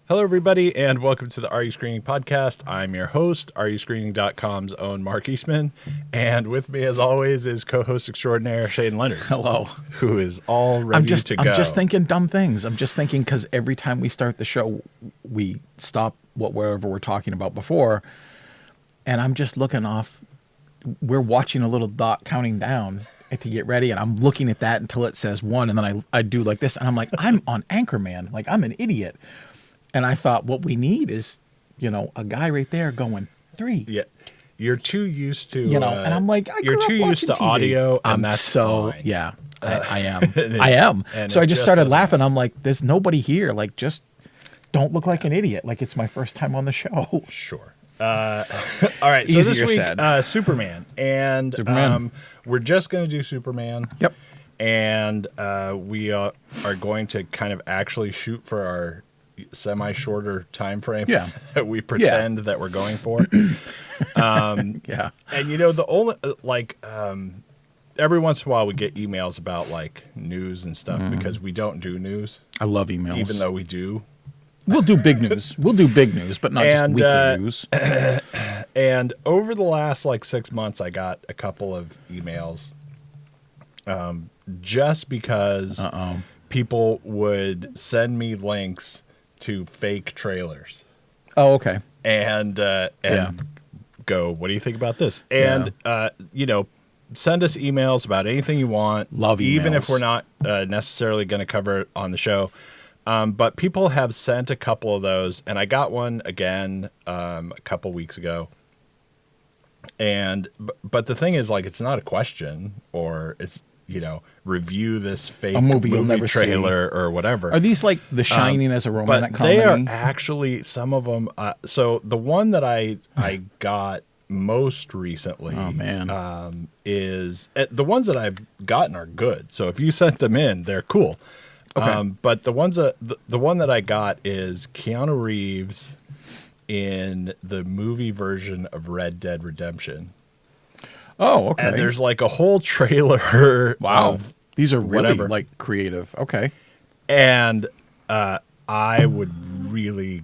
Hello, everybody, and welcome to the Are You Screening podcast. I'm your host, RUscreening.com's own Mark Eastman, and with me, as always, is co-host extraordinaire Shane Leonard. Hello. Who is all ready to go. I'm just thinking dumb things. I'm just thinking because every time we start the show, we stop wherever we're talking about before, and I'm just looking off. We're watching a little dot counting down to get ready, and I'm looking at that until it says 1, and then I do like this, and I'm like, I'm on Anchorman. Like, I'm an idiot. And I thought what we need is, a guy right there going 3. Yeah, you're too used to, and I'm like, you're too used to TV. audio, and that's so fine. Yeah, I am. I am. So I just started laughing. I'm like, there's nobody here. Like, just don't look like an idiot. Like it's my first time on the show. Sure. All right. So Easier this week, said. Superman, and we're just going to do Superman. Yep. And we are going to kind of actually shoot for our semi-shorter time frame that we pretend that we're going for. Yeah. And the only every once in a while we get emails about like news and stuff because we don't do news. I love emails. Even though we do. We'll do big news. We'll do big news, but not just weekly news. And over the last 6 months, I got a couple of emails just because people would send me links to fake trailers. Oh, okay. And go, what do you think about this? And, send us emails about anything you want. Love emails. Even if we're not necessarily going to cover it on the show. But people have sent a couple of those, and I got one again a couple weeks ago. And but the thing is, it's not a question, or it's review this fake movie you'll never trailer or whatever. Are these like The Shining as a romantic comedy? They are actually some of them. So the one that I got most recently, is the ones that I've gotten are good. So if you sent them in, they're cool. Okay. But the ones the one that I got is Keanu Reeves in the movie version of Red Dead Redemption. Oh, okay. And there's a whole trailer. Wow. These are really whatever. Creative. Okay. And I would really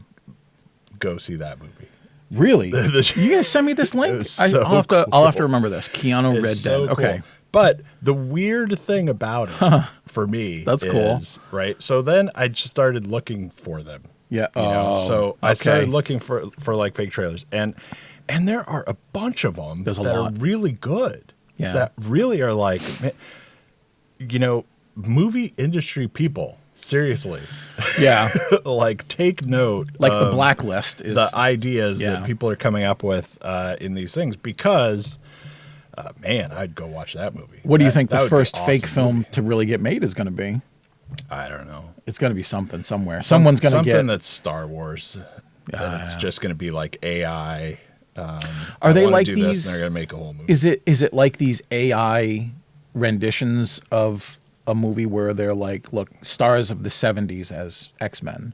go see that movie. Really? You guys send me this link? I'll have to remember this. Keanu Red Dead. Okay. Cool. But the weird thing about it for me That's cool. Right? So then I just started looking for them. Yeah. So I started looking for fake trailers, and there are a bunch of them that are really good. Yeah. That really are movie industry people. Seriously. Yeah. Take note. The Blacklist is the ideas that people are coming up with in these things, because I'd go watch that movie. What do you think the first fake film to really get made is going to be? I don't know. It's going to be something somewhere. Someone's going to get something that's Star Wars. It's just going to be like AI. Are they like do these? This and they're going to make a whole movie. Is it like these AI renditions of a movie where they're look, stars of the 70s as X-Men,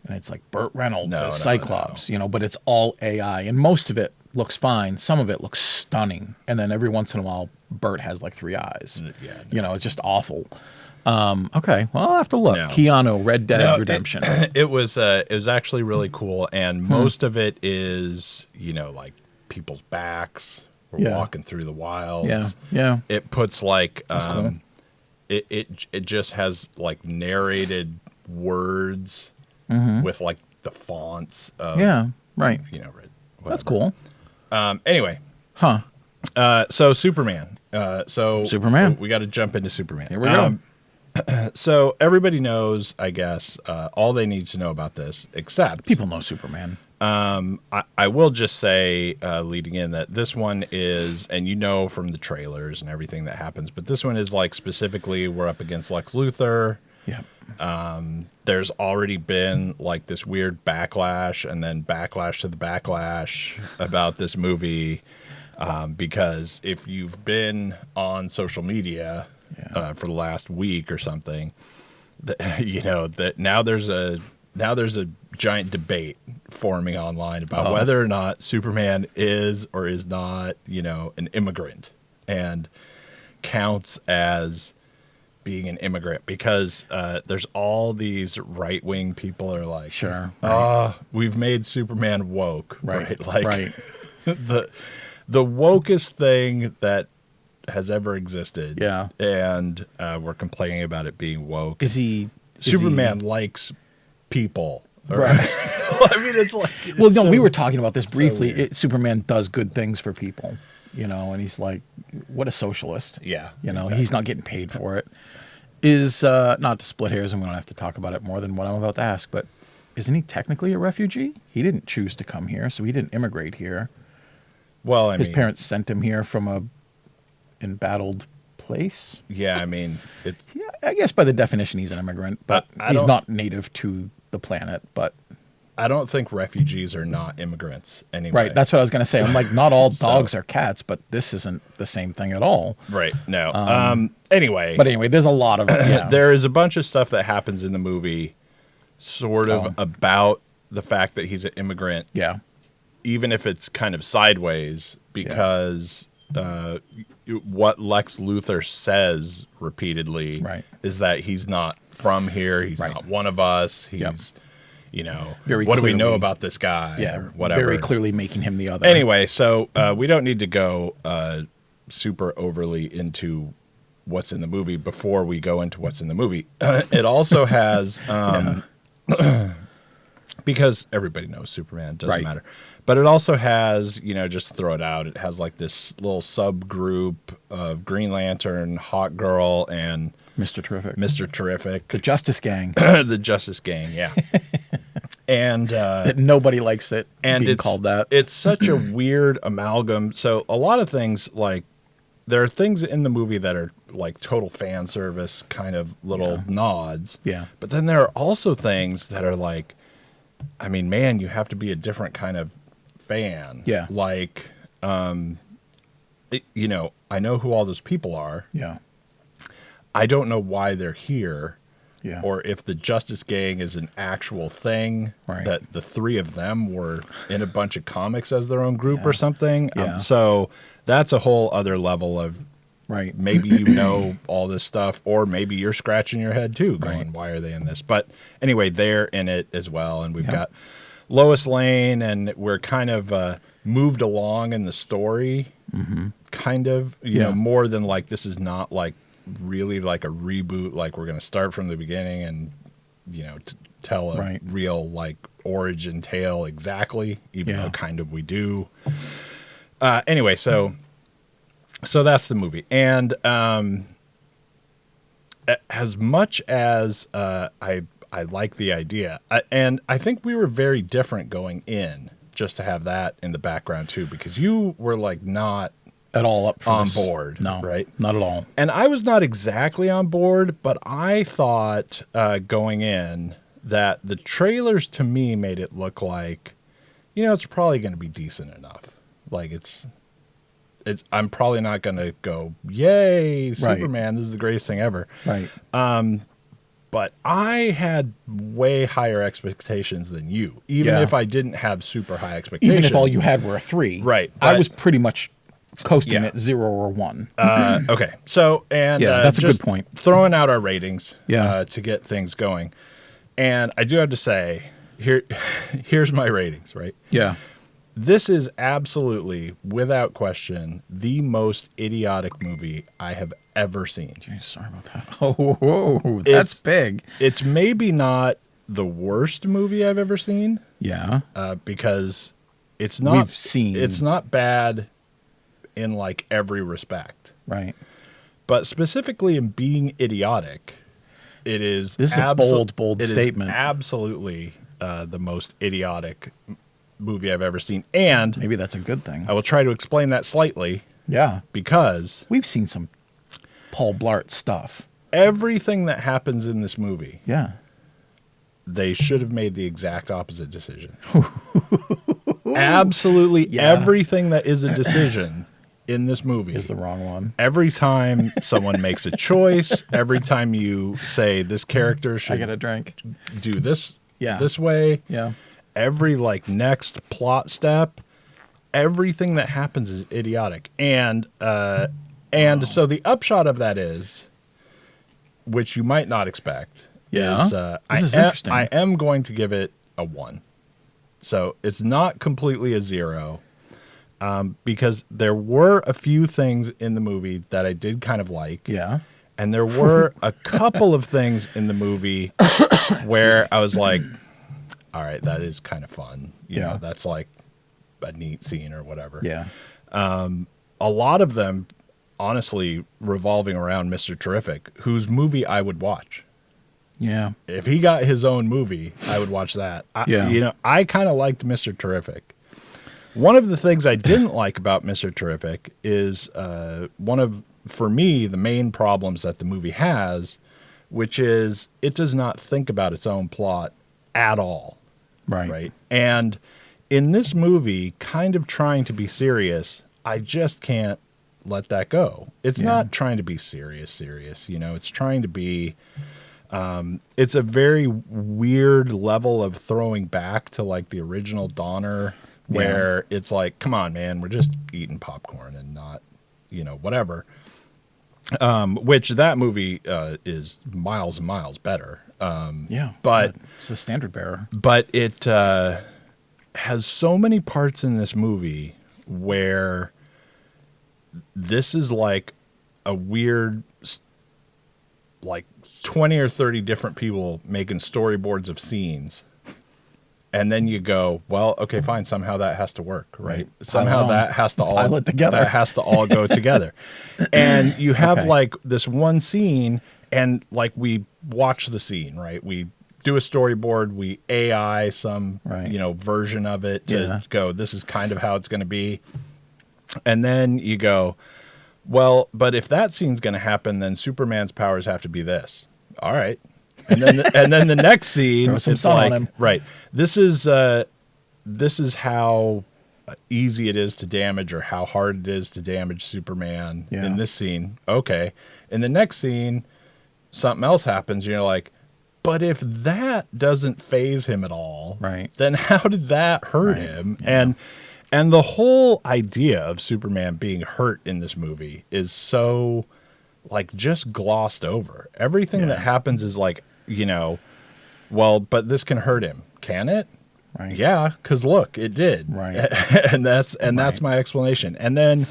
and it's like Burt Reynolds as Cyclops, but it's all AI, and most of it looks fine. Some of it looks stunning, and then every once in a while, Burt has 3 eyes. Yeah, it's just awful. Okay, well, I'll have to look. No. Keanu, Red Dead Redemption. It was actually really cool, and most of it is people's backs walking through the wilds. Yeah. It puts That's cool. It just has narrated words with the fonts of right. That's cool. Anyway. So Superman. Superman. We got to jump into Superman. Here we go. So everybody knows, I guess, all they need to know about this, except people know Superman. I will just say, leading in, that this one is, and from the trailers and everything that happens, but this one is specifically we're up against Lex Luthor. Yeah. There's already been this weird backlash, and then backlash to the backlash about this movie, because if you've been on social media for the last week or something, that now there's a giant debate forming online about whether or not Superman is or is not, an immigrant and counts as being an immigrant, because there's all these right-wing people are like, Sure. Oh, we've made Superman woke. Right. Like Right. the wokest thing that has ever existed. Yeah. And we're complaining about it being woke. Superman likes people. Right. I mean, it's like... Well, it's no, so- we were talking about this briefly. weird. Superman does good things for people, and he's like, what a socialist. Yeah, He's not getting paid for it. Is, not to split hairs, and we don't have to talk about it more than what I'm about to ask, but isn't he technically a refugee? He didn't choose to come here, so he didn't immigrate here. Well, His parents sent him here from a embattled place. Yeah, I mean, it's... Yeah, I guess by the definition he's an immigrant, but I he's don't- not native to the planet. But I don't think refugees are not immigrants anyway. right, that's what I was going to say. I'm like, not all So- dogs are cats, but this isn't the same thing at all. Right. No. Anyway. But anyway, there's a lot of There is a bunch of stuff that happens in the movie sort of about the fact that he's an immigrant, yeah, even if it's kind of sideways, because what Lex Luthor says repeatedly Right. is that he's not from here. He's Right. not one of us. He's, Yep. Very what do we know clearly- about this guy? yeah, Or whatever. very clearly making him the other. Anyway, so we don't need to go super overly into what's in the movie before we go into what's in the movie. It also has, because everybody knows Superman, doesn't Right. matter. But it also has, just to throw it out, it has like this little subgroup of Green Lantern, Hawk Girl, and Mr. Terrific, Mr. Terrific. the Justice Gang, The Justice Gang, yeah. And that nobody likes it and being it's called that. It's such a weird amalgam. So a lot of things, like, there are things in the movie that are like total fan service kind of little nods. Yeah. But then there are also things that are like, I mean, man, you have to be a different kind of fan. Yeah. Like, I know who all those people are. Yeah, I don't know why they're here. yeah, Or if the Justice Gang is an actual thing, Right. that the three of them were in a bunch of comics as their own group or something. Yeah. So that's a whole other level of right. maybe all this stuff, or maybe you're scratching your head too, going, Right. why are they in this? But anyway, they're in it as well. And we've Yeah. got Lois Lane, and we're kind of moved along in the story, kind of, Yeah. more than like, this is not like really like a reboot, like we're going to start from the beginning and tell a Right. real like origin tale exactly, even Yeah. though kind of we do. Anyway, so that's the movie. And as much as I like the idea, and I think we were very different going in, just to have that in the background too, because you were like not At all up for on this. board, No, right? Not at all. And I was not exactly on board, but I thought going in that the trailers to me made it look like, it's probably going to be decent enough. Like it's I'm probably not going to go, yay, Superman, this is the greatest thing ever. Right. But I had way higher expectations than you, even Yeah. if I didn't have super high expectations. Even if all you had were a 3. Right, I but- was pretty much coasting Yeah. at 0 or 1. Okay, so and Yeah, that's a just good point. Throwing out our ratings, Yeah. to get things going, and I do have to say here's my ratings. Right, Yeah. this is absolutely, without question, the most idiotic movie I have ever seen. Jeez, sorry about that. Oh, that's big. It's maybe not the worst movie I've ever seen, Yeah. because it's not. We've seen- It's not bad in like every respect. Right. But specifically in being idiotic, it is. This is a bold it is statement. absolutely the most idiotic movie I've ever seen, and Maybe that's a good thing. I will try to explain that slightly, Yeah. because We've seen some Paul Blart stuff. everything that happens in this movie, Yeah. they should have made the exact opposite decision. Absolutely Yeah. everything that is a decision in this movie Is the wrong one. Every time someone makes a choice, every time you say this character I should got a drink. do this Yeah. this way, Yeah. every like next plot step, everything that happens is idiotic. And so the upshot of that is which you might not expect. Yeah, This is interesting. I am going to give it a 1. So it's not completely a 0, because there were a few things in the movie that I did kind of like. Yeah. And there were a couple of things in the movie where I was like, all right, that is kind of fun. You know, that's like a neat scene or whatever. Yeah. A lot of them, honestly, revolving around Mr. Terrific, whose movie I would watch. Yeah. If he got his own movie, I would watch that. You know, I kind of liked Mr. Terrific. One of the things I didn't like about Mr. Terrific is for me, the main problems that the movie has, which is it does not think about its own plot at all. Right. And in this movie, kind of trying to be serious, I just can't let that go. It's not trying to be serious, you know, it's trying to be, it's a very weird level of throwing back to like the original Donner, where it's like, come on, man, we're just eating popcorn and not, you know, whatever. Which that movie is miles and miles better. But it's the standard bearer. But it has so many parts in this movie where this is like a weird, like 20 or 30 different people making storyboards of scenes. And then you go, well, okay, fine. Somehow that has to work, right? Somehow that has to all together. That has to all go together. And you have like this one scene, and like we watch the scene, right? We do a storyboard, we AI some you know version of it to go, this is kind of how it's going to be. And then you go, well, but if that scene's going to happen, then Superman's powers have to be this. All right. And then the next scene, it's like, right, this is how easy it is to damage, or how hard it is to damage Superman in this scene. Okay. In the next scene, something else happens. You're like, but if that doesn't phase him at all, then how did that hurt him? Yeah. And the whole idea of Superman being hurt in this movie is so like just glossed over. Everything that happens is like, you know, well, but this can hurt him. Can it? Right. Yeah, because look, it did. Right. and that's my explanation. And then,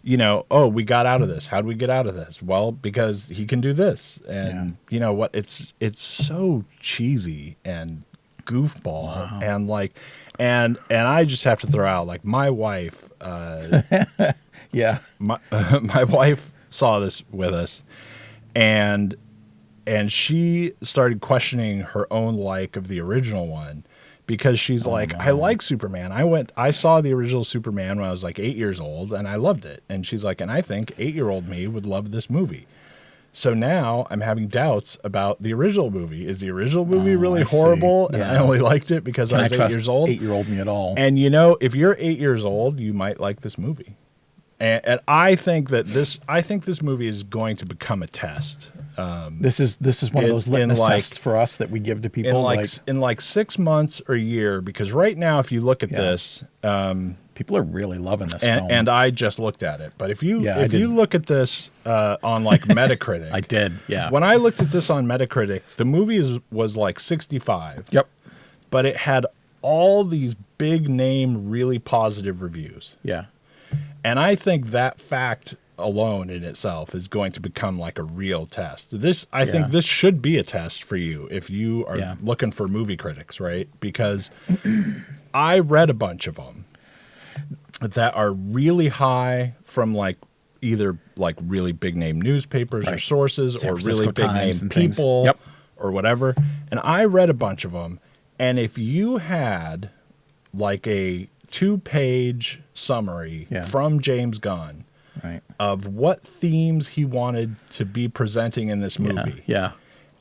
you know, oh, we got out of this. How do we get out of this? Well, because he can do this. And you know what? It's so cheesy and goofball and like and I just have to throw out, like, my wife my wife saw this with us, and she started questioning her own like of the original one, because she's like, I like Superman. I saw the original Superman when I was like 8 years old, and I loved it. And she's like, and I think 8-year-old me would love this movie. So now I'm having doubts about the original movie. Is the original movie really horrible? And I only liked it because I was 8 years old. 8-year-old me at all? And you know, if you're 8 years old, you might like this movie. And I think that this movie is going to become a test. This is one of those litmus tests for us that we give to people. In like 6 months or a year, because right now, if you look at this, people are really loving this film. And I just looked at it, but if you look at this on like Metacritic, I did. Yeah. When I looked at this on Metacritic, the movie was like 65. Yep. But it had all these big name, really positive reviews. Yeah. And I think that fact alone in itself is going to become like a real test. I think this should be a test for you if you are looking for movie critics, right? Because I read a bunch of them that are really high from like either like really big name newspapers or sources, or really big name people or whatever. And I read a bunch of them. And if you had like a 2-page summary from James Gunn of what themes he wanted to be presenting in this movie,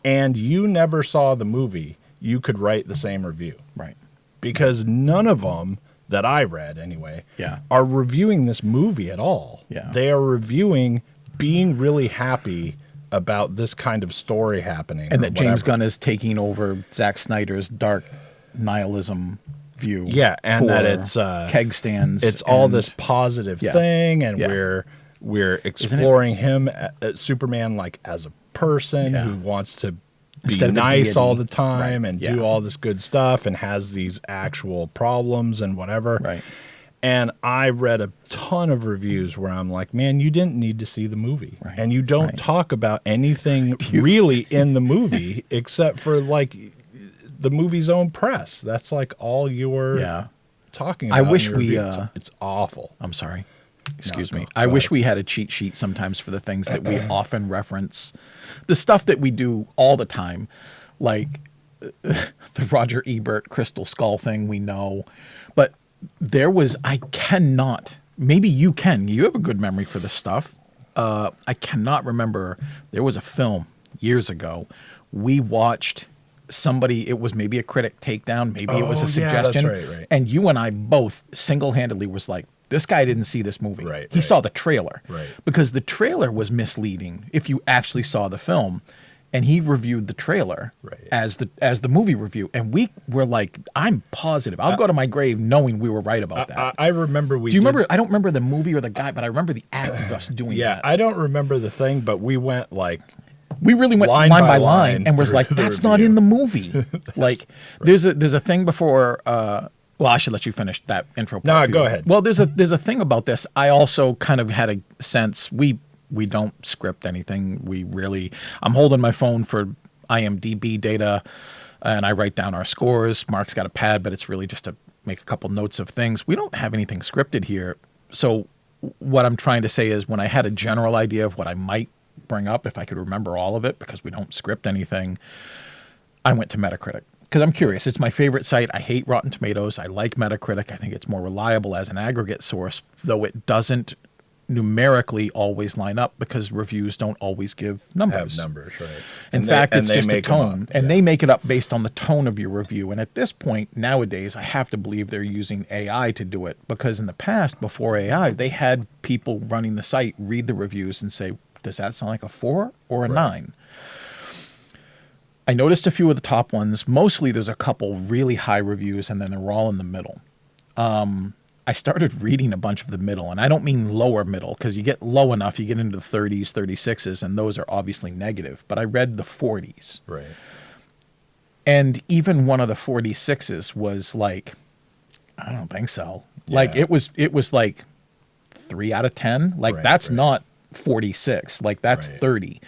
and you never saw the movie, you could write the same review. Right. Because none of them that I read anyway are reviewing this movie at all. Yeah. They are reviewing being really happy about this kind of story happening. And that James Gunn is taking over Zack Snyder's dark nihilism view. Yeah, and that it's keg stands. It's all this positive thing, and we're exploring him, Superman, like as a person Yeah. who wants to be Instead of a nice deity. all the time Right. and Yeah. do all this good stuff and has these actual problems and whatever. Right. And I read a ton of reviews where I'm like, man, you didn't need to see the movie. Right. And you don't Right. talk about anything really in the movie except for like the movie's own press. That's like all you're Yeah. talking about. I wish in your we, review. It's awful. I'm sorry. Excuse me. go I wish ahead. we had a cheat sheet sometimes for the things that we often reference. The stuff that we do all the time, like the Roger Ebert Crystal Skull thing, we know. But there was, I cannot, maybe you can. You have a good memory for this stuff. I cannot remember. There was a film years ago. We watched somebody, it was maybe a critic takedown, maybe it was a Oh, yeah, that's suggestion. right. And you and I both single-handedly was like, this guy didn't see this movie. Right, He right. saw the trailer. Right. Because the trailer was misleading if you actually saw the film. And he reviewed the trailer Right. as the movie review. And we were like, I'm positive. I'll go to my grave knowing we were right about that. I remember we Do you did- remember? I don't remember the movie or the guy, but I remember the act of us doing Yeah, that. I don't remember the thing, but we went like We really went line line by by line line and was through like, the that's not review. in the movie. Like, there's a thing before. Well, I should let you finish that intro. No, part, go too. ahead. Well, there's a thing about this. I also kind of had a sense we don't script anything. I'm holding my phone for IMDb data, and I write down our scores. Mark's got a pad, but it's really just to make a couple notes of things. We don't have anything scripted here. So what I'm trying to say is when I had a general idea of what I might bring up, if I could remember all of it, because we don't script anything, I went to Metacritic. Because I'm curious. It's my favorite site. I hate Rotten Tomatoes. I like Metacritic. I think it's more reliable as an aggregate source, though it doesn't numerically always line up because reviews don't always give numbers. have numbers, right? In And fact, they- it's and they just a make 'em up, tone. And yeah. they make it up based on the tone of your review. And at this point, nowadays, I have to believe they're using AI to do it. Because in the past, before AI, they had people running the site read the reviews and say, does that sound like a 4 or a 9? I noticed a few of the top ones. Mostly there's a couple really high reviews, and then they're all in the middle. I started reading a bunch of the middle, and I don't mean lower middle, because you get low enough, you get into the 30s, 36s, and those are obviously negative. But I read the 40s. Right. And even one of the 46s was like, I don't think so. Like Yeah. it was like 3 out of 10. Like Right, that's right. not 46. Like that's Right. 30.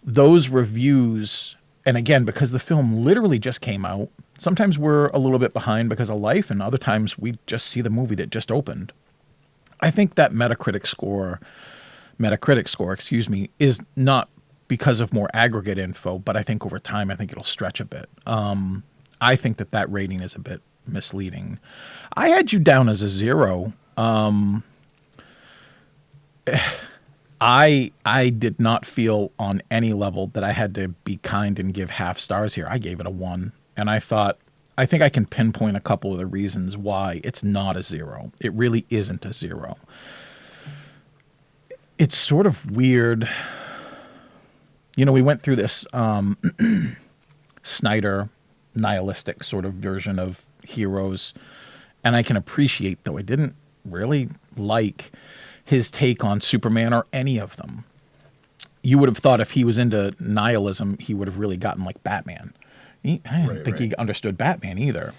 Those reviews, and again, because the film literally just came out, sometimes we're a little bit behind because of life, and other times we just see the movie that just opened. I think that Metacritic score, excuse me, is not because of more aggregate info, but I think over time, I think it'll stretch a bit. I think that rating is a bit misleading. I had you down as a 0. I did not feel on any level that I had to be kind and give half stars here. I gave it a 1, and I think I can pinpoint a couple of the reasons why it's not a 0. It really isn't a 0. It's sort of weird. You know, we went through this Snyder nihilistic sort of version of heroes, and I can appreciate, though I didn't really like his take on Superman or any of them. You would have thought if he was into nihilism, he would have really gotten like Batman. I didn't think he understood Batman either.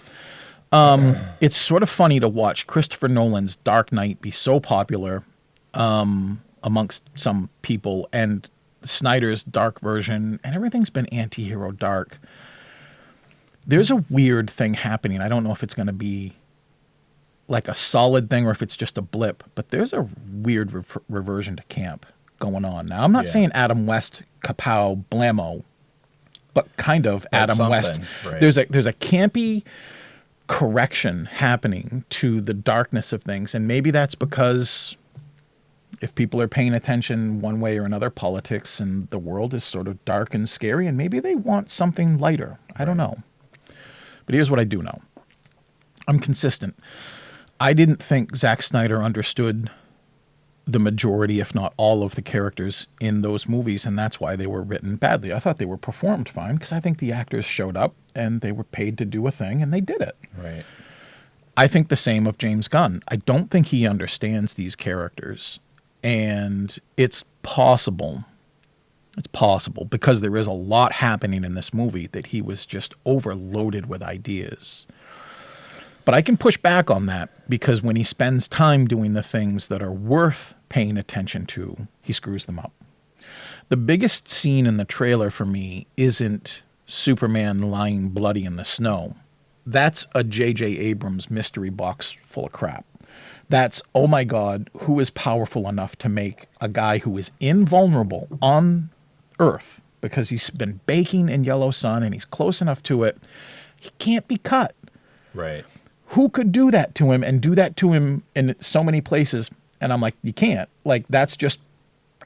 It's sort of funny to watch Christopher Nolan's Dark Knight be so popular amongst some people, and Snyder's dark version, and everything's been anti-hero dark. There's a weird thing happening. I don't know if it's going to be like a solid thing or if it's just a blip, but there's a weird reversion to camp going on. Now, I'm not saying Adam West, kapow, blammo, but kind of That's Adam West. something, right. There's a campy correction happening to the darkness of things, and maybe that's because if people are paying attention one way or another, politics and the world is sort of dark and scary, and maybe they want something lighter. I don't know. But here's what I do know. I'm consistent. I didn't think Zack Snyder understood the majority, if not all, of the characters in those movies, and that's why they were written badly. I thought they were performed fine because I think the actors showed up and they were paid to do a thing, and they did it. Right. I think the same of James Gunn. I don't think he understands these characters, and it's possible It's possible because there is a lot happening in this movie that he was just overloaded with ideas. But I can push back on that because when he spends time doing the things that are worth paying attention to, he screws them up. The biggest scene in the trailer for me isn't Superman lying bloody in the snow. That's a J.J. Abrams mystery box full of crap. That's, oh my God, who is powerful enough to make a guy who is invulnerable on Earth because he's been baking in yellow sun and he's close enough to it. He can't be cut. Right. Who could do that to him and do that to him in so many places? And I'm like, you can't. Like, that's just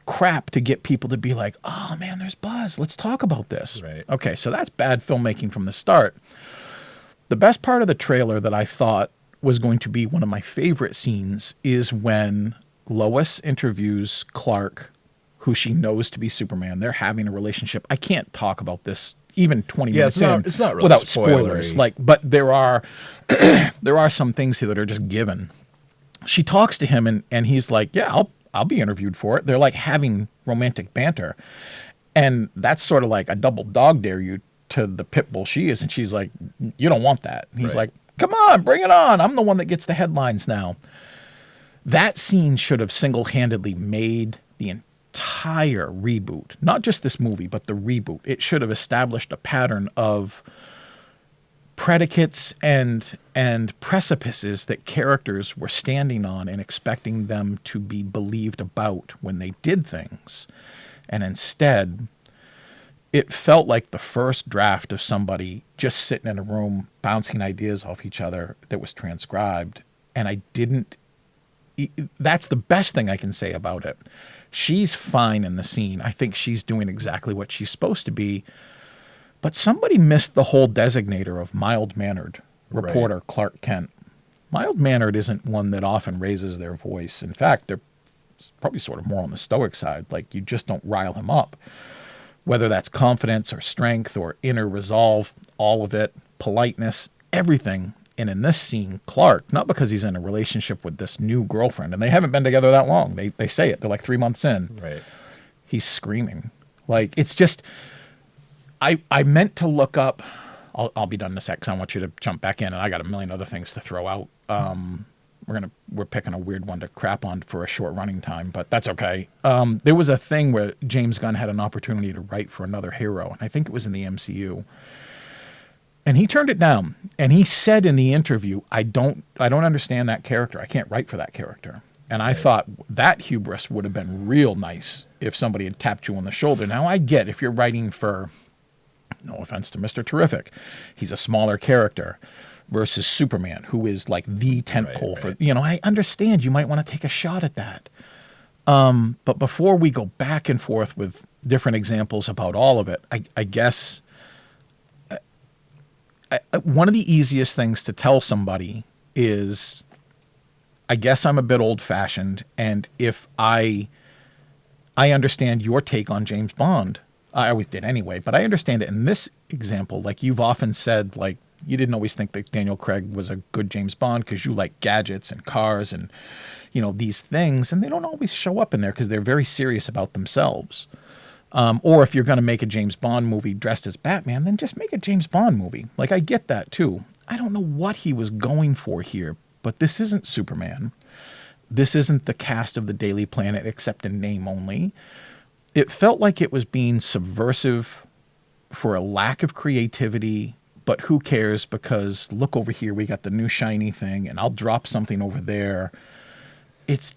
crap to get people to be like, oh man, there's buzz. Let's talk about this. Right. Okay, so that's bad filmmaking from the start. The best part of the trailer that I thought was going to be one of my favorite scenes is when Lois interviews Clark, who she knows to be Superman. They're having a relationship. I can't talk about this even 20 minutes in it's not really without spoilers. Like, but there are there are some things here that are just given. She talks to him and he's like, yeah, I'll be interviewed for it. They're like having romantic banter. And that's sort of like a double dog dare you to the pit bull she is. And she's like, you don't want that. And he's like, come on, bring it on. I'm the one that gets the headlines now. That scene should have single-handedly made the entire reboot, not just this movie, but the reboot. It should have established a pattern of predicates and precipices that characters were standing on and expecting them to be believed about when they did things. And instead, it felt like the first draft of somebody just sitting in a room bouncing ideas off each other that was transcribed. And that's the best thing I can say about it. She's fine in the scene. I think she's doing exactly what she's supposed to be. But somebody missed the whole designator of mild-mannered reporter Clark Kent. Mild-mannered isn't one that often raises their voice. In fact, they're probably sort of more on the stoic side. Like, you just don't rile him up. Whether that's confidence or strength or inner resolve, all of it, politeness, everything. And in this scene, Clark, not because he's in a relationship with this new girlfriend, and they haven't been together that long. They say it. They're like 3 months in. Right. He's screaming. Like, it's just, I meant to look up, I'll be done in a sec because I want you to jump back in, and I got a million other things to throw out. We're picking a weird one to crap on for a short running time, but that's okay. There was a thing where James Gunn had an opportunity to write for another hero, and I think it was in the MCU. And he turned it down. And he said in the interview, I don't understand that character. I can't write for that character. And I thought that hubris would have been real nice if somebody had tapped you on the shoulder. Now I get if you're writing for, no offense to Mr. Terrific, he's a smaller character versus Superman, who is like the tentpole for, I understand you might want to take a shot at that. But before we go back and forth with different examples about all of it, I guess one of the easiest things to tell somebody is, I guess I'm a bit old-fashioned, and if I understand your take on James Bond, I always did anyway, but I understand it in this example. Like, you've often said, like, you didn't always think that Daniel Craig was a good James Bond because you like gadgets and cars and, these things, and they don't always show up in there because they're very serious about themselves. Or if you're going to make a James Bond movie dressed as Batman, then just make a James Bond movie. Like, I get that too. I don't know what he was going for here, but this isn't Superman. This isn't the cast of the Daily Planet except in name only. It felt like it was being subversive for a lack of creativity, but who cares because look over here, we got the new shiny thing, and I'll drop something over there. It's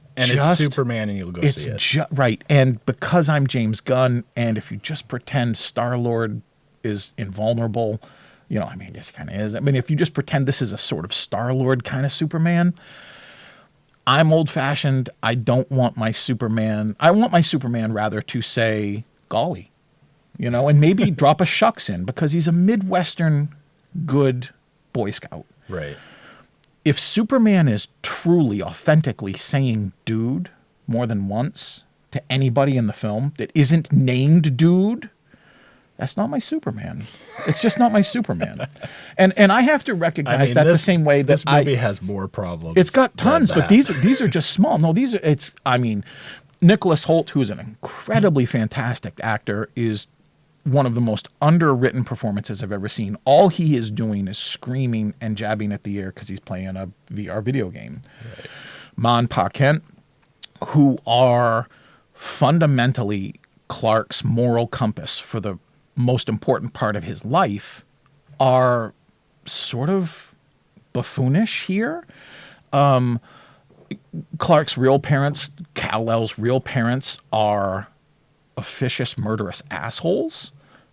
Superman, and you'll go see it. Right. And because I'm James Gunn, and if you just pretend Star-Lord is invulnerable, I guess he kind of is. I mean, if you just pretend this is a sort of Star-Lord kind of Superman, I'm old-fashioned. I don't want my Superman. I want my Superman rather to say, golly, and maybe drop a shucks in because he's a Midwestern good Boy Scout. Right. If Superman is truly, authentically saying dude more than once to anybody in the film that isn't named dude, that's not my Superman. It's just not my Superman. And I have to recognize that the same way that this movie has more problems. It's got tons, but these are just small. No, Nicholas Hoult, who is an incredibly fantastic actor, is one of the most underwritten performances I've ever seen. All he is doing is screaming and jabbing at the air because he's playing a VR video game. Right. Ma and Pa Kent, who are fundamentally Clark's moral compass for the most important part of his life, are sort of buffoonish here. Clark's real parents, Kal-El's real parents, are officious, murderous assholes.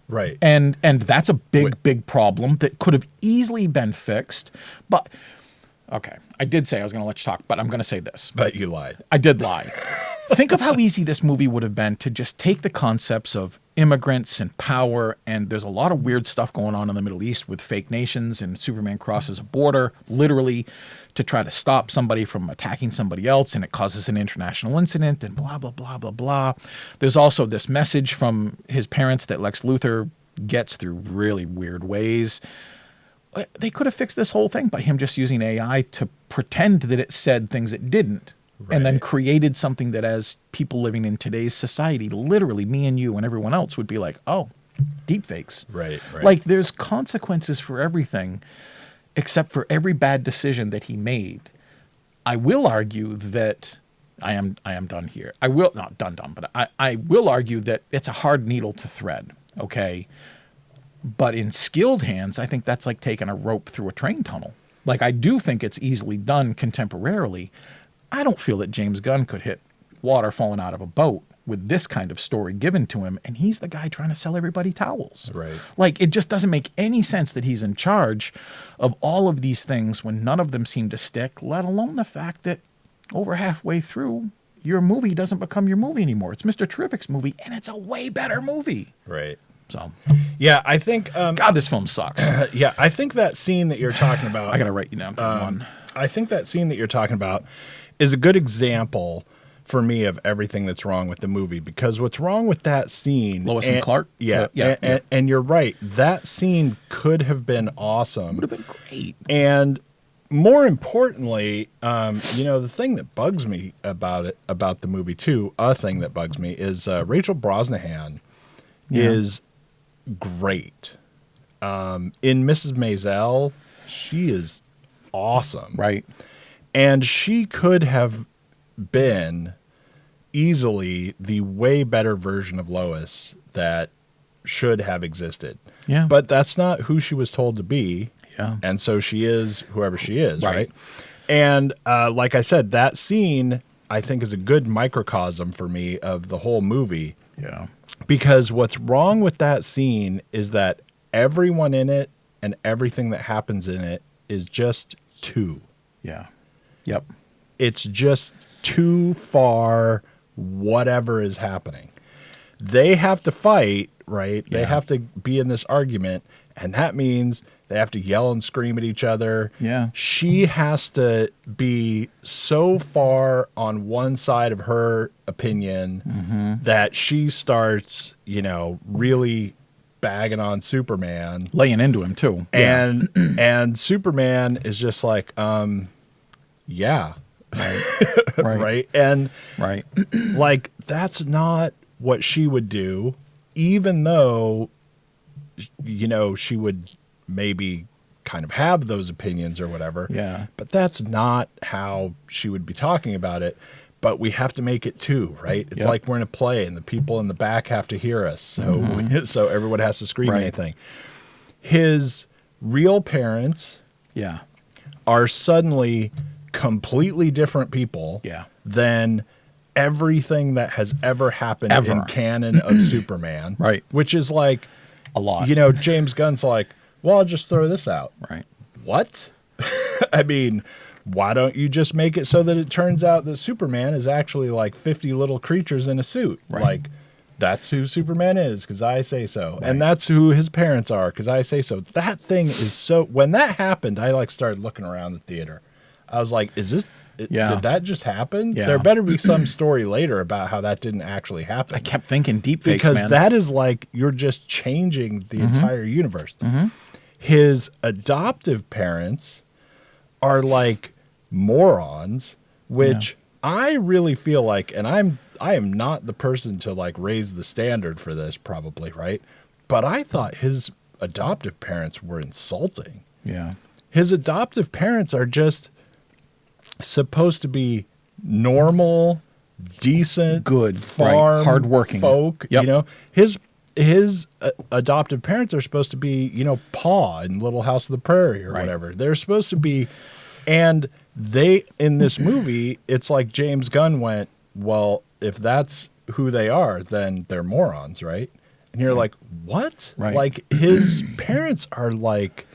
Right. And that's a big problem that could have easily been fixed. But, okay, I did say I was going to let you talk, but I'm going to say this. But you lied. I did lie. Think of how easy this movie would have been to just take the concepts of immigrants and power, and there's a lot of weird stuff going on in the Middle East with fake nations, and Superman crosses a border, literally, to try to stop somebody from attacking somebody else, and it causes an international incident, and blah, blah, blah, blah, blah. There's also this message from his parents that Lex Luthor gets through really weird ways. They could have fixed this whole thing by him just using AI to pretend that it said things it didn't. Right. And then created something that, as people living in today's society, literally me and you and everyone else would be like, oh, deep fakes. Right. Like, there's consequences for everything except for every bad decision that he made. I will argue that I am done here. I will not done, but I will argue that it's a hard needle to thread. Okay. But in skilled hands, I think that's like taking a rope through a train tunnel. Like, I do think it's easily done contemporarily. I don't feel that James Gunn could hit water falling out of a boat with this kind of story given to him, and he's the guy trying to sell everybody towels. Right. Like, it just doesn't make any sense that he's in charge of all of these things when none of them seem to stick, let alone the fact that over halfway through, your movie doesn't become your movie anymore. It's Mr. Terrific's movie, and it's a way better movie. Right. So, yeah, I think... God, this film sucks. Yeah, I think that scene that you're talking about... I got to write you down for one. I think that scene that you're talking about is a good example for me of everything that's wrong with the movie, because what's wrong with that scene... Lois and Clark? And you're right. That scene could have been awesome. Would have been great. And more importantly, the thing that bugs me about the movie too, a thing that bugs me is Rachel Brosnahan is great. In Mrs. Maisel, she is awesome. Right. And she could have been easily the way better version of Lois that should have existed. Yeah. But that's not who she was told to be. Yeah. And so she is whoever she is, right? And like I said, that scene, I think, is a good microcosm for me of the whole movie. Yeah. Because what's wrong with that scene is that everyone in it and everything that happens in it is just too. Yeah. Yep. It's just too far, whatever is happening. They have to fight, right? Yeah. They have to be in this argument, and that means they have to yell and scream at each other. Yeah. She has to be so far on one side of her opinion that she starts, really bagging on Superman. Laying into him, too. And Superman is just like, yeah. Right. Right. And right. like, that's not what she would do, even though, she would maybe kind of have those opinions or whatever. Yeah. But that's not how she would be talking about it. But we have to make it too, right? It's like we're in a play and the people in the back have to hear us. So so everyone has to scream anything. His real parents are suddenly completely different people than everything that has ever happened in canon of Superman. Right. Which is like a lot. James Gunn's like, well, I'll just throw this out. Right. What? I mean, why don't you just make it so that it turns out that Superman is actually like 50 little creatures in a suit? Right. Like, that's who Superman is because I say so. Right. And that's who his parents are because I say so. That thing is so... When that happened, I started looking around the theater. I was like, is this... Did that just happen? Yeah. There better be some story later about how that didn't actually happen. I kept thinking deep fakes, because that is like you're just changing the entire universe. His adoptive parents are like morons, which I really feel like, and I am not the person to like raise the standard for this probably, right? But I thought his adoptive parents were insulting. Yeah. His adoptive parents are just supposed to be normal, decent, good, farm, right. Hardworking folk. Yep. You know, his adoptive parents are supposed to be, you know, Pa in Little House of the Prairie or right. whatever. They're supposed to be, and they in this movie, it's like James Gunn went, well, if that's who they are, then they're morons, right? And you're like, what? Right. Like his parents are like.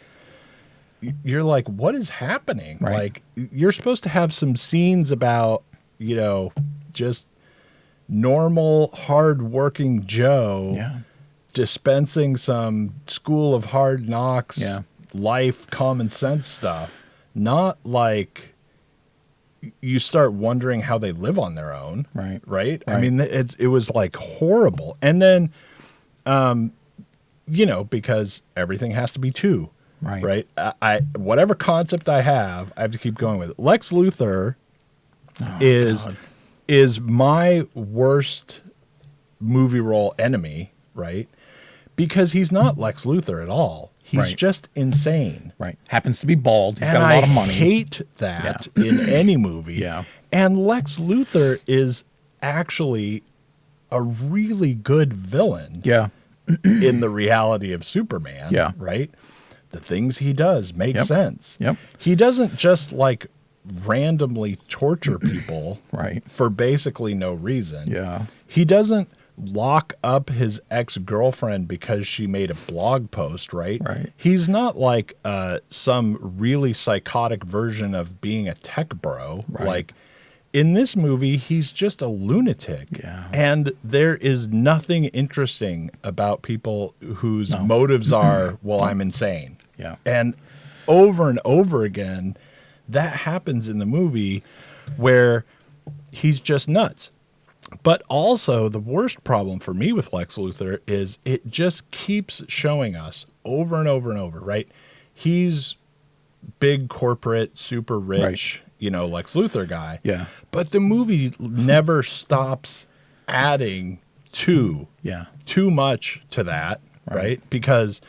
You're like, what is happening? Right. Like, you're supposed to have some scenes about, you know, just normal, hardworking Joe Yeah. dispensing some School of Hard Knocks, Yeah. life, common sense stuff. Not like you start wondering how they live on their own. Right. Right? I Right. mean, it was like horrible. And then, you know, because everything has to be two. Right. Right. I whatever concept I have to keep going with it. Lex Luthor is my worst movie role enemy, right? Because he's not Lex Luthor at all. He's Right. just insane. Right. Happens to be bald. He's And got a lot of money. I hate that in any movie. Yeah. And Lex Luthor is actually a really good villain Yeah. in the reality of Superman. Yeah. Right? The things he does make Yep. sense. Yep. He doesn't just like randomly torture people Right. for basically no reason. Yeah. He doesn't lock up his ex-girlfriend because she made a blog post, right? Right. He's not like some really psychotic version of being a tech bro. Right. Like in this movie, he's just a lunatic. Yeah. And there is nothing interesting about people whose motives are, well, I'm insane. Yeah. And over again, that happens in the movie where he's just nuts. But also, the worst problem for me with Lex Luthor is it just keeps showing us over and over and over, right? He's big corporate, super rich, you know, Lex Luthor guy. Yeah. But the movie never stops adding too much to that, right? Because,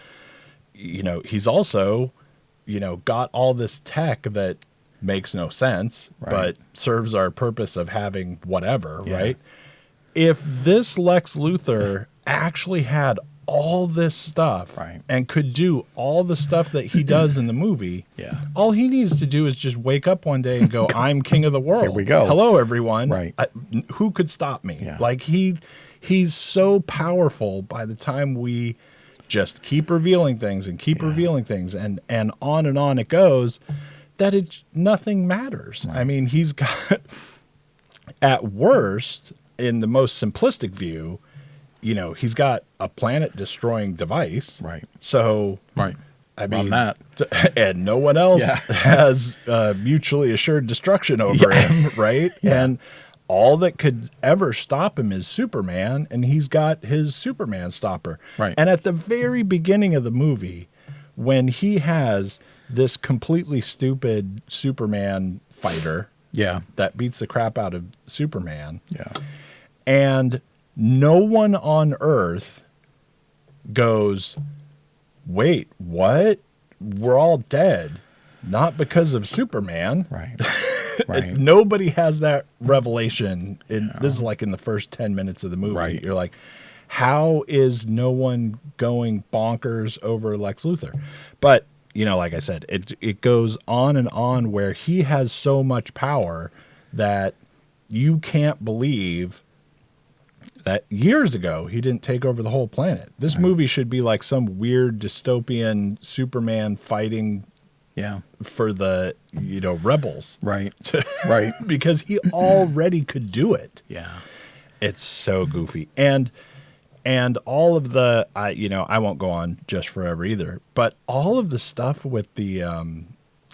you know, he's also, you know, got all this tech that makes no sense, but serves our purpose of having whatever, right? If this Lex Luthor actually had all this stuff and could do all the stuff that he does in the movie, all he needs to do is just wake up one day and go, I'm king of the world. Here we go. Hello, everyone. Right. Who could stop me? Yeah. Like he's so powerful by the time we just keep revealing things and keep revealing things and on it goes, that nothing matters. I mean, he's got, at worst, in the most simplistic view, you know, he's got a planet destroying device. Right. So, Right. I mean, that. and no one else has mutually assured destruction over him, right? Yeah. And all that could ever stop him is Superman, and he's got his Superman stopper. Right. And at the very beginning of the movie, when he has this completely stupid Superman fighter that beats the crap out of Superman, and no one on Earth goes, wait, what? We're all dead. Not because of Superman. Right. Nobody has that revelation. This is like in the first 10 minutes of the movie. Right. You're like, how is no one going bonkers over Lex Luthor? But, you know, like I said, it goes on and on where he has so much power that you can't believe that years ago he didn't take over the whole planet. This movie should be like some weird dystopian Superman fighting for the, you know, rebels. Right. Because he already could do it. Yeah. It's so goofy. And all of the, I won't go on just forever either, but all of the stuff with the,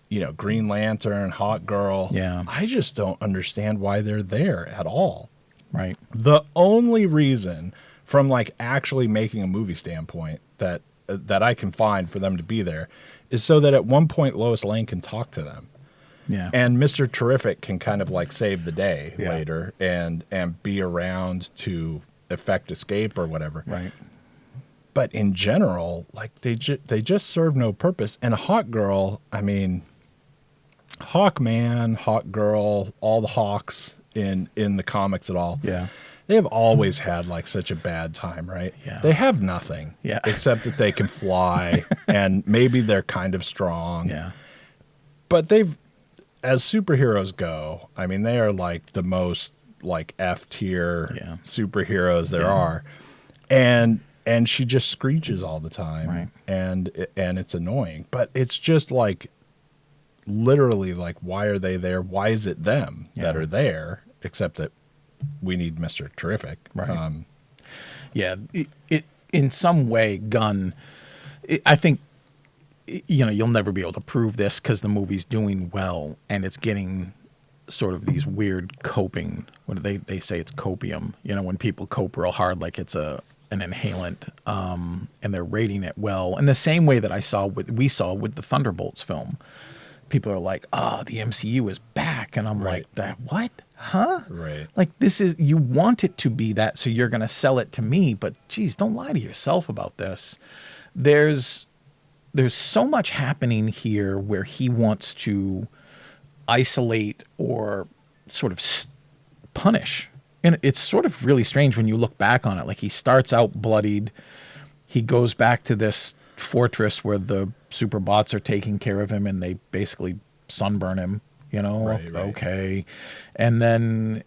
you know, Green Lantern, Hawk Girl, I just don't understand why they're there at all. Right. The only reason from like actually making a movie standpoint that I can find for them to be there is so that at one point Lois Lane can talk to them. Yeah. And Mr. Terrific can kind of like save the day later and be around to effect escape or whatever. Right. But in general, like they just serve no purpose. And Hawkgirl, I mean, Hawkman, Hawkgirl, all the Hawks in the comics at all. Yeah. They have always had like such a bad time, right? Yeah. They have nothing except that they can fly and maybe they're kind of strong. Yeah. But as superheroes go, I mean, they are like the most like F tier superheroes there are. And she just screeches all the time. Right. And it's annoying. But it's just like literally like, why are they there? Why is it them that are there? Except that we need Mr. Terrific. Right. It in some way, Gunn, I think, you'll never be able to prove this because the movie's doing well and it's getting sort of these weird coping. What do they say? It's copium. When people cope real hard, like it's an inhalant, and they're rating it well. In the same way that we saw with the Thunderbolts film. People are like, the MCU is back. And I'm like, that what? Huh? Right. Like, you want it to be that, so you're going to sell it to me. But, geez, don't lie to yourself about this. There's so much happening here where he wants to isolate or sort of punish. And it's sort of really strange when you look back on it. Like, he starts out bloodied. He goes back to this fortress where the superbots are taking care of him and they basically sunburn him, Right. Okay. And then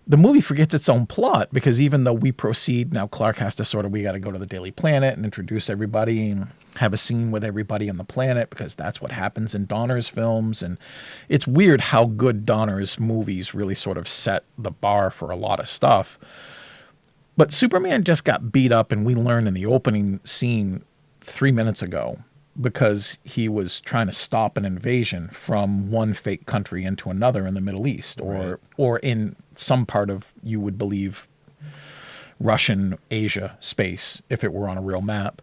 the movie forgets its own plot because even though we proceed, now Clark has to we got to go to the Daily Planet and introduce everybody and have a scene with everybody on the planet because that's what happens in Donner's films. And it's weird how good Donner's movies really sort of set the bar for a lot of stuff. But Superman just got beat up, and we learned in the opening scene 3 minutes ago because he was trying to stop an invasion from one fake country into another in the Middle East or in some part of, you would believe, Russian Asia space if it were on a real map.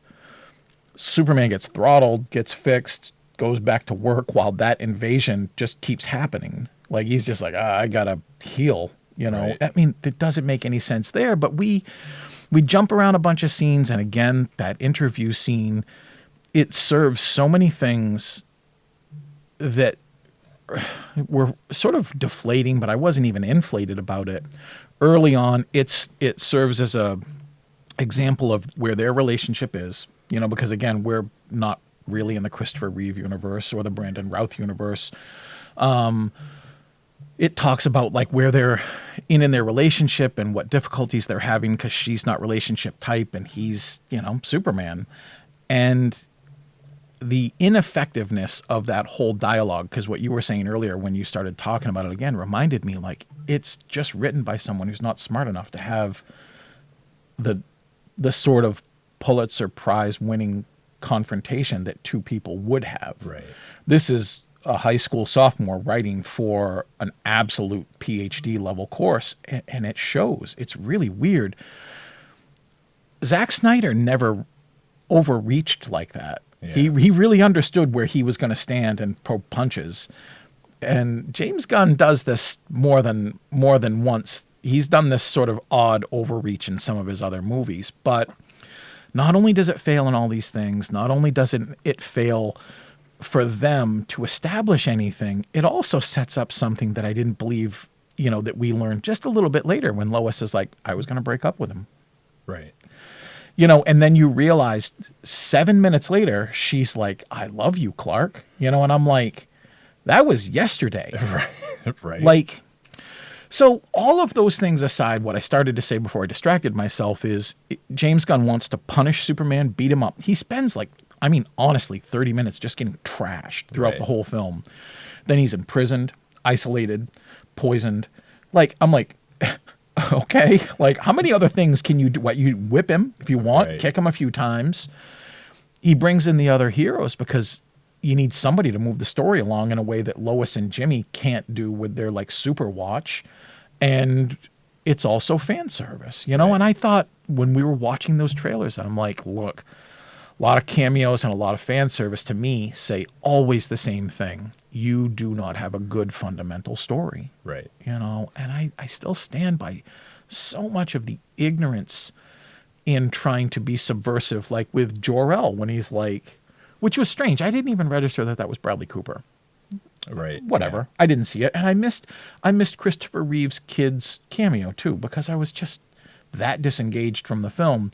Superman gets throttled, gets fixed, goes back to work while that invasion just keeps happening. Like, he's just like, I gotta heal. Right. I mean, it doesn't make any sense there, but we jump around a bunch of scenes. And again, that interview scene, it serves so many things that were sort of deflating, but I wasn't even inflated about it. Early on, it serves as a example of where their relationship is, because again, we're not really in the Christopher Reeve universe or the Brandon Routh universe. It talks about like where they're in their relationship and what difficulties they're having because she's not relationship type and he's, Superman. And the ineffectiveness of that whole dialogue, because what you were saying earlier when you started talking about it again reminded me, like, it's just written by someone who's not smart enough to have the sort of Pulitzer Prize winning confrontation that two people would have. Right. This is a high school sophomore writing for an absolute PhD level course, and it shows. It's really weird. Zack Snyder never overreached like that. Yeah. He really understood where he was going to stand and pull punches. And James Gunn does this more than once. He's done this sort of odd overreach in some of his other movies, but not only does it fail in all these things, not only does it fail for them to establish anything, it also sets up something that I didn't believe, that we learned just a little bit later when Lois is like, I was going to break up with him. Right. And then you realize 7 minutes later, she's like, I love you, Clark. And I'm like, that was yesterday. Right. Like, so all of those things aside, what I started to say before I distracted myself is James Gunn wants to punish Superman, beat him up. He spends honestly, 30 minutes just getting trashed throughout the whole film. Then he's imprisoned, isolated, poisoned. Like, I'm like, okay, like, how many other things can you do? What, you whip him if you want, kick him a few times. He brings in the other heroes because you need somebody to move the story along in a way that Lois and Jimmy can't do with their like super watch. And it's also fan service, And I thought when we were watching those trailers, and I'm like, look, A lot of cameos and a lot of fan service to me say always the same thing. You do not have a good fundamental story. Right. You know, and I still stand by so much of the ignorance in trying to be subversive, like with Jor-El when he's like, which was strange. I didn't even register that was Bradley Cooper. Right. Whatever. Yeah. I didn't see it. And I missed Christopher Reeve's kid's cameo too, because I was just that disengaged from the film.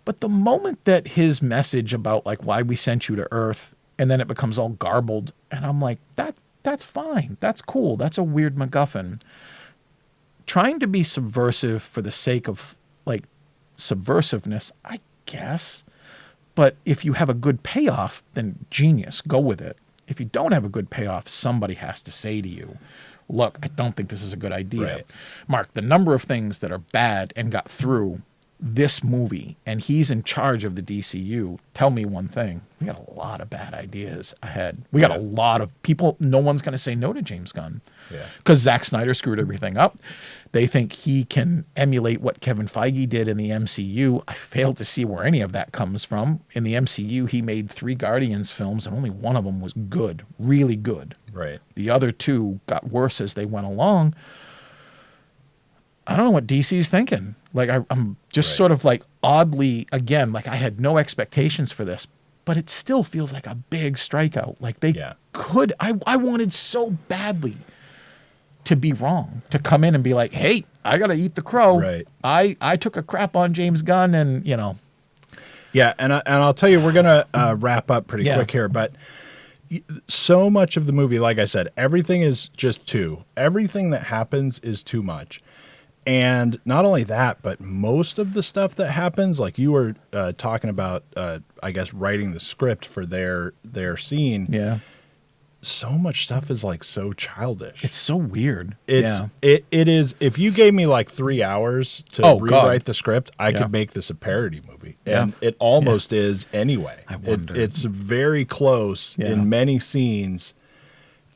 But the moment that his message about like why we sent you to Earth, and then it becomes all garbled, and I'm like, that's fine. That's cool. That's a weird MacGuffin. Trying to be subversive for the sake of like subversiveness, I guess. But if you have a good payoff, then genius, go with it. If you don't have a good payoff, somebody has to say to you, look, I don't think this is a good idea. Right. Mark, the number of things that are bad and got through this movie, and he's in charge of the DCU, tell me one thing. We got a lot of bad ideas ahead. We got a lot of people. No one's going to say no to James Gunn. Yeah. Because Zack Snyder screwed everything up. They think he can emulate what Kevin Feige did in the MCU. I fail to see where any of that comes from. In the MCU, he made 3 Guardians films, and only one of them was good, really good. Right. The other 2 got worse as they went along. I don't know what DC's thinking. Like, I'm just sort of like oddly, again, like I had no expectations for this, but it still feels like a big strikeout. Like they could, I wanted so badly to be wrong, to come in and be like, hey, I got to eat the crow. Right. I took a crap on James Gunn and, you know. Yeah, and I'll tell you, we're going to wrap up pretty quick here, but so much of the movie, like I said, everything is just too. Everything that happens is too much. And not only that, but most of the stuff that happens, like you were talking about, I guess, writing the script for their scene. Yeah. So much stuff is like so childish. It's so weird. It is. If you gave me like 3 hours to rewrite the script, I could make this a parody movie, and it almost is anyway. I wonder. It's very close in many scenes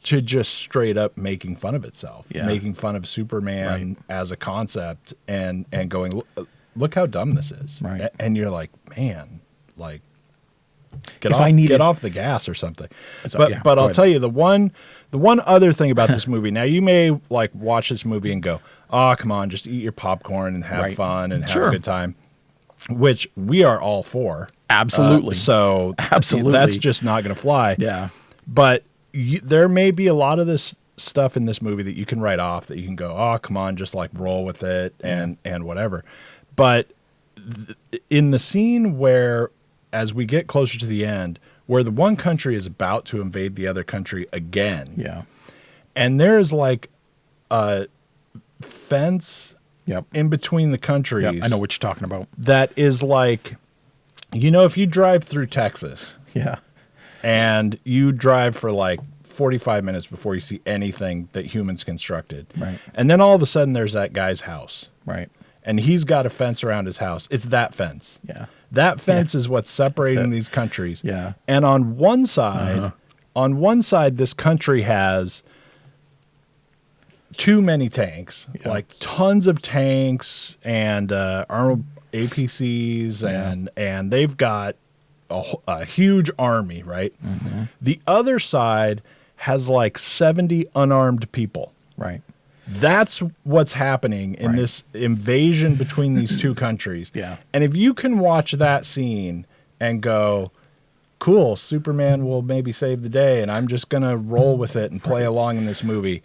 to just straight up making fun of itself, making fun of Superman as a concept, and going, look how dumb this is, and you're like, man, like. Get off the gas or something. But I'll tell you the one other thing about this movie. Now you may like watch this movie and go, "Oh, come on, just eat your popcorn and have fun and have a good time," which we are all for. Absolutely. Absolutely, that's just not going to fly. Yeah. But there may be a lot of this stuff in this movie that you can write off, that you can go, "Oh, come on, just like roll with it and whatever." But in the scene where, as we get closer to the end, where the one country is about to invade the other country again. Yeah. And there's like a fence in between the countries. Yep. I know what you're talking about. That is like, you know, if you drive through Texas. Yeah. And you drive for like 45 minutes before you see anything that humans constructed. Right. And then all of a sudden there's that guy's house. Right. And he's got a fence around his house. It's that fence. Yeah. That fence is what's separating these countries. Yeah. And on one side, this country has too many tanks, like tons of tanks and armored APCs, and they've got a huge army, right? Mm-hmm. The other side has like 70 unarmed people. Right. That's what's happening in this invasion between these two countries. Yeah. And if you can watch that scene and go, cool, Superman will maybe save the day, and I'm just going to roll with it and play along in this movie.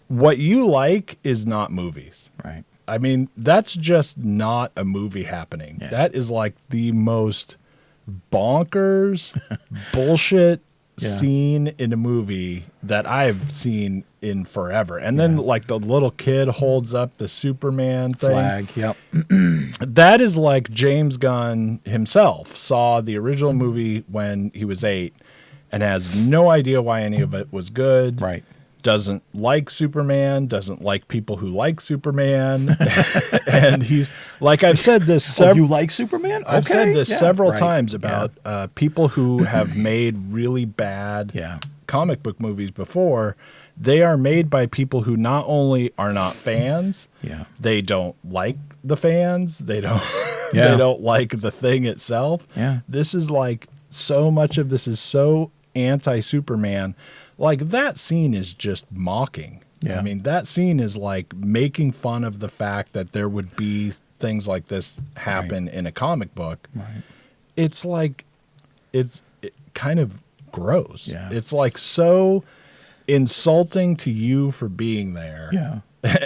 What you like is not movies. Right. I mean, that's just not a movie happening. Yeah. That is like the most bonkers bullshit scene in a movie that I've seen in forever. And then like the little kid holds up the Superman thing. Flag, yep. That is like James Gunn himself saw the original movie when he was 8 and has no idea why any of it was good. Right. Doesn't like Superman, doesn't like people who like Superman. And he's, like I've said this you like Superman? I've said this several times about people who have made really bad comic book movies before. They are made by people who not only are not fans, they don't like the fans, they don't Yeah. They don't like the thing itself. Yeah. This is like, so much of this is so anti-Superman. Like, that scene is just mocking. Yeah. I mean, that scene is like making fun of the fact that there would be things like this happen in a comic book. Right. It's like, it kind of gross. Yeah. It's like so insulting to you for being there. Yeah.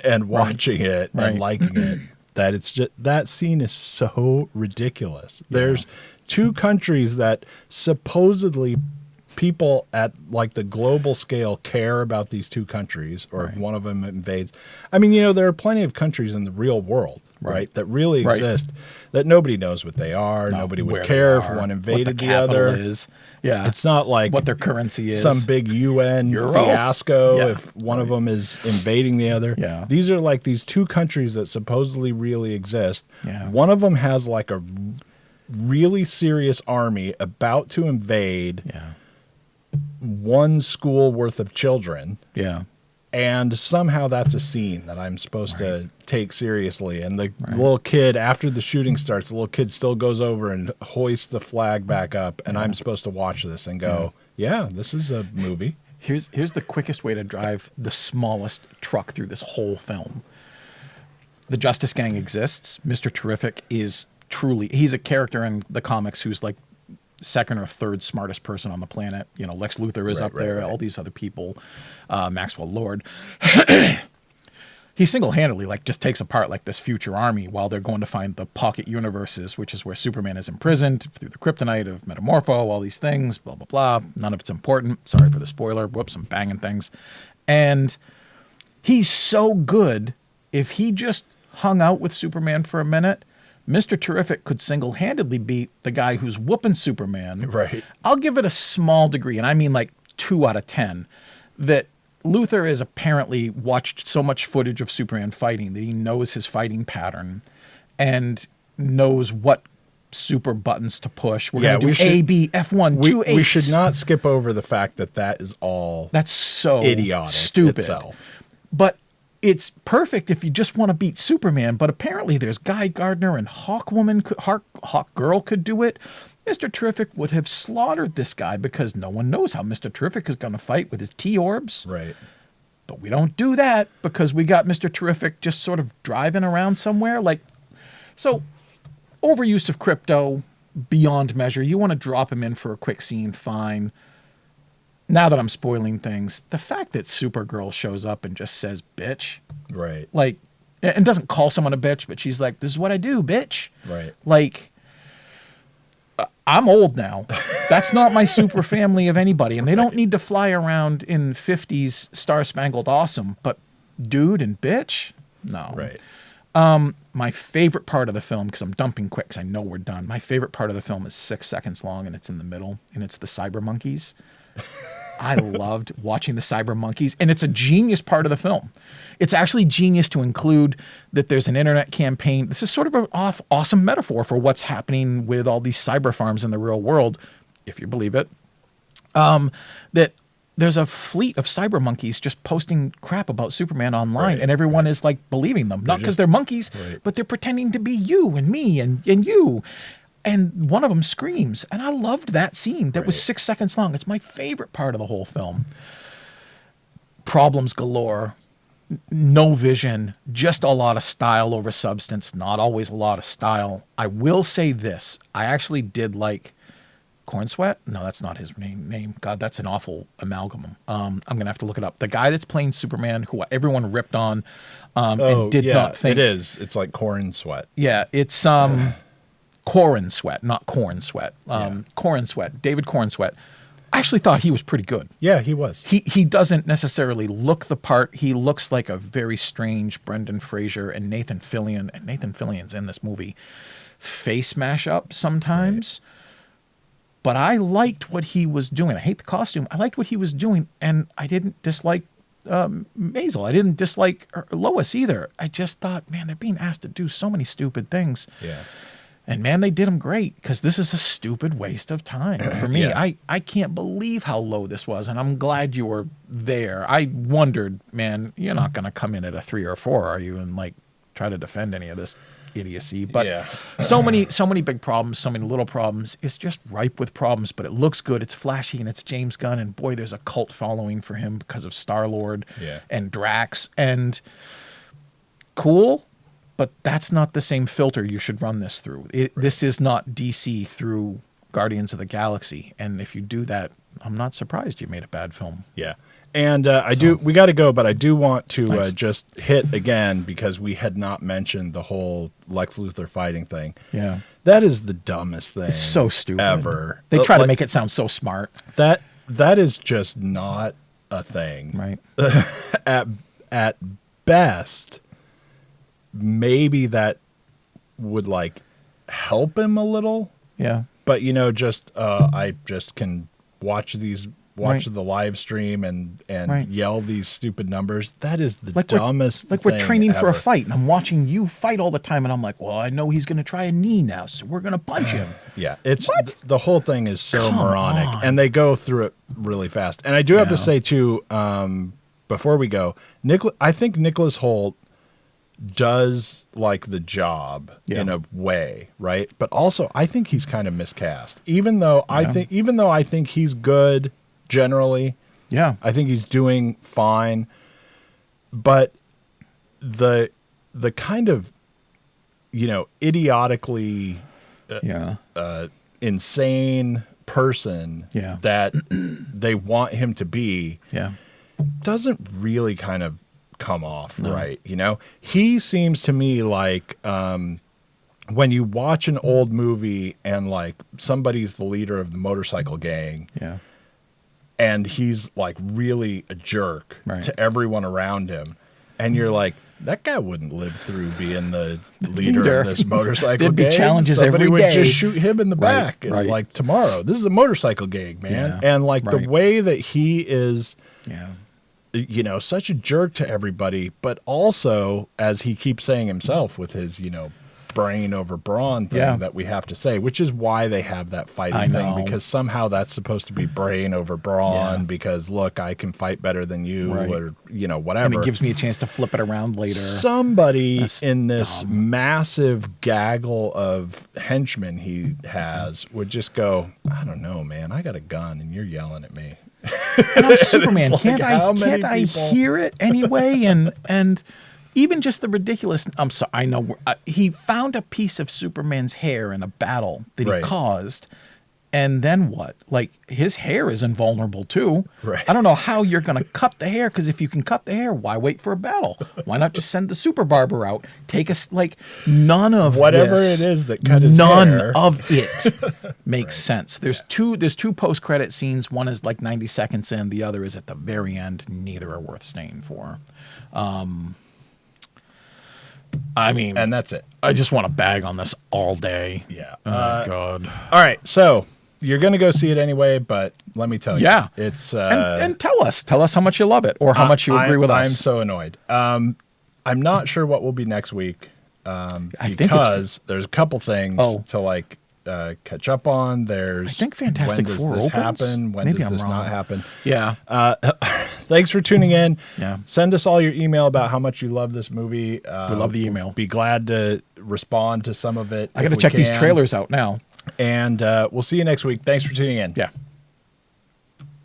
And watching it Right. and liking it, that it's just, that scene is so ridiculous. There's two countries that supposedly people at like the global scale care about these two countries, or if one of them invades. I mean, there are plenty of countries in the real world, right, that really exist that nobody knows what they are. Nobody would care if one invaded the other. Is. Yeah. It's not like what their currency is. Some big UN Euro? fiasco if one of them is invading the other. Yeah. These are like these two countries that supposedly really exist. Yeah. One of them has like a really serious army about to invade one school worth of children. Yeah. And somehow that's a scene that I'm supposed to take seriously. And the little kid, after the shooting starts, the little kid still goes over and hoists the flag back up. And I'm supposed to watch this and go, yeah, this is a movie. Here's the quickest way to drive the smallest truck through this whole film. The Justice Gang exists. Mr. Terrific is truly, he's a character in the comics who's like second or third smartest person on the planet. Lex Luthor is up there, all these other people, Maxwell Lord. He single-handedly just takes apart like this future army while they're going to find the pocket universes, which is where Superman is imprisoned through the kryptonite of Metamorpho, all these things, blah, blah, blah. None of it's important. Sorry for the spoiler. Whoops, I'm banging things. And he's so good, if he just hung out with Superman for a minute, Mr. Terrific could single-handedly beat the guy who's whooping Superman. Right. I'll give it a small degree, and I mean like 2 out of 10, that Luthor has apparently watched so much footage of Superman fighting that he knows his fighting pattern and knows what super buttons to push. We're going to do A, B, F1, 2 8s. We should not skip over the fact that is all That's so idiotic stupid. itself. But it's perfect if you just want to beat Superman, but apparently there's Guy Gardner and Hawk Girl could do it. Mr. Terrific would have slaughtered this guy because no one knows how Mr. Terrific is going to fight with his T-orbs. Right. But we don't do that because we got Mr. Terrific just sort of driving around somewhere. So overuse of Krypto beyond measure. You want to drop him in for a quick scene, fine. Now that I'm spoiling things, the fact that Supergirl shows up and just says bitch, Right. and doesn't call someone a bitch, but she's like, this is what I do, bitch. Right. I'm old now. That's not my super family of anybody. And they don't need to fly around in 50s Star Spangled Awesome, but dude and bitch? No. Right. My favorite part of the film, because I'm dumping quick because I know we're done. My favorite part of the film is 6 seconds long and it's in the middle and it's the cyber monkeys. I loved watching the cyber monkeys, and it's a genius part of the film. It's actually genius to include that there's an internet campaign. This is sort of an awesome metaphor for what's happening with all these cyber farms in the real world, if you believe it. That there's a fleet of cyber monkeys just posting crap about Superman online, and everyone is believing them. Not because they're monkeys, but they're pretending to be you and me and you. And one of them screams. And I loved that scene. That was 6 seconds long. It's my favorite part of the whole film. Problems galore. No vision. Just a lot of style over substance. Not always a lot of style. I will say this. I actually did like Corn Sweat. No, that's not his name. God, that's an awful amalgam. I'm going to have to look it up. The guy that's playing Superman, who everyone ripped on and did not think. It is. It's like Corn Sweat. Yeah, it's... Corn Sweat, not Corn Sweat. Corn Sweat, David Corn Sweat. I actually thought he was pretty good. Yeah, he was. He doesn't necessarily look the part. He looks like a very strange Brendan Fraser and Nathan Fillion. And Nathan Fillion's in this movie. Face mashup sometimes. Right. But I liked what he was doing. I hate the costume. I liked what he was doing. And I didn't dislike Maisel. I didn't dislike Lois either. I just thought, man, they're being asked to do so many stupid things. Yeah. And man, they did them great because this is a stupid waste of time for me. I can't believe how low this was, and I'm glad you were there. I wondered, man, you're not going to come in at a 3 or 4, are you, and try to defend any of this idiocy. But Yeah. so many big problems, so many little problems. It's just ripe with problems, but it looks good. It's flashy, and it's James Gunn. And boy, there's a cult following for him because of Star-Lord and Drax. And cool, but that's not the same filter you should run this through. This is not DC through Guardians of the Galaxy. And if you do that, I'm not surprised you made a bad film. Yeah. And we got to go, but I do want to just hit again, because we had not mentioned the whole Lex Luthor fighting thing. Yeah. That is the dumbest thing. It's so stupid. Ever. They try to make it sound so smart. That is just not a thing. Right. At best, maybe that would like help him a little. Yeah. But I just can watch the live stream and yell these stupid numbers. That is the dumbest thing we're training for a ever. fight, and I'm watching you fight all the time, and I'm like, well, I know he's going to try a knee now, so we're going to punch him. Yeah, the whole thing is so moronic, and they go through it really fast. And I do have to say too, before we go, I think Nicholas Hoult does like the job in a way, right? But also, I think he's kind of miscast. Even though I think he's good generally, I think he's doing fine. But the kind of idiotically insane person that they want him to be doesn't really kind of come off right. He seems to me like when you watch an old movie and like somebody's the leader of the motorcycle gang and he's like really a jerk to everyone around him, and you're like, that guy wouldn't live through being the leader of this motorcycle There'd gang. be challenges Somebody every would day. just shoot him in the back and like, tomorrow, this is a motorcycle gang, man. And like the way that he is such a jerk to everybody, but also, as he keeps saying himself with his, brain over brawn thing that we have to say, which is why they have that fighting thing, because somehow that's supposed to be brain over brawn, because look, I can fight better than you, or whatever. And it gives me a chance to flip it around later. Somebody in this massive gaggle of henchmen he has would just go, I don't know, man, I got a gun and you're yelling at me. And I'm Superman. Like, can't I hear it anyway? And even just the ridiculous. I'm sorry. I know he found a piece of Superman's hair in a battle that he caused, and then what? Like, his hair is invulnerable too. Right. I don't know how you're going to cut the hair, because if you can cut the hair, why wait for a battle? Why not just send the super barber out? Take us none of whatever this, it is that cut his hair. None of it makes sense. There's two post-credit scenes. One is like 90 seconds in. The other is at the very end. Neither are worth staying for. I mean, and that's it. I just want to bag on this all day. Yeah. Oh God. All right. So you're going to go see it anyway, but let me tell you, it's and tell us how much you love it, or how much you agree with us. I'm so annoyed. I'm not sure what will be next week. Because there's a couple things to like catch up on. There's, I think Fantastic Four when does this opens? happen? When Maybe does I'm this wrong. not happen? Yeah. Thanks for tuning in. Yeah. Send us all your email about how much you love this movie. We love the email. Be glad to respond to some of it. I got to check these trailers out now. And we'll see you next week. Thanks for tuning in. Yeah.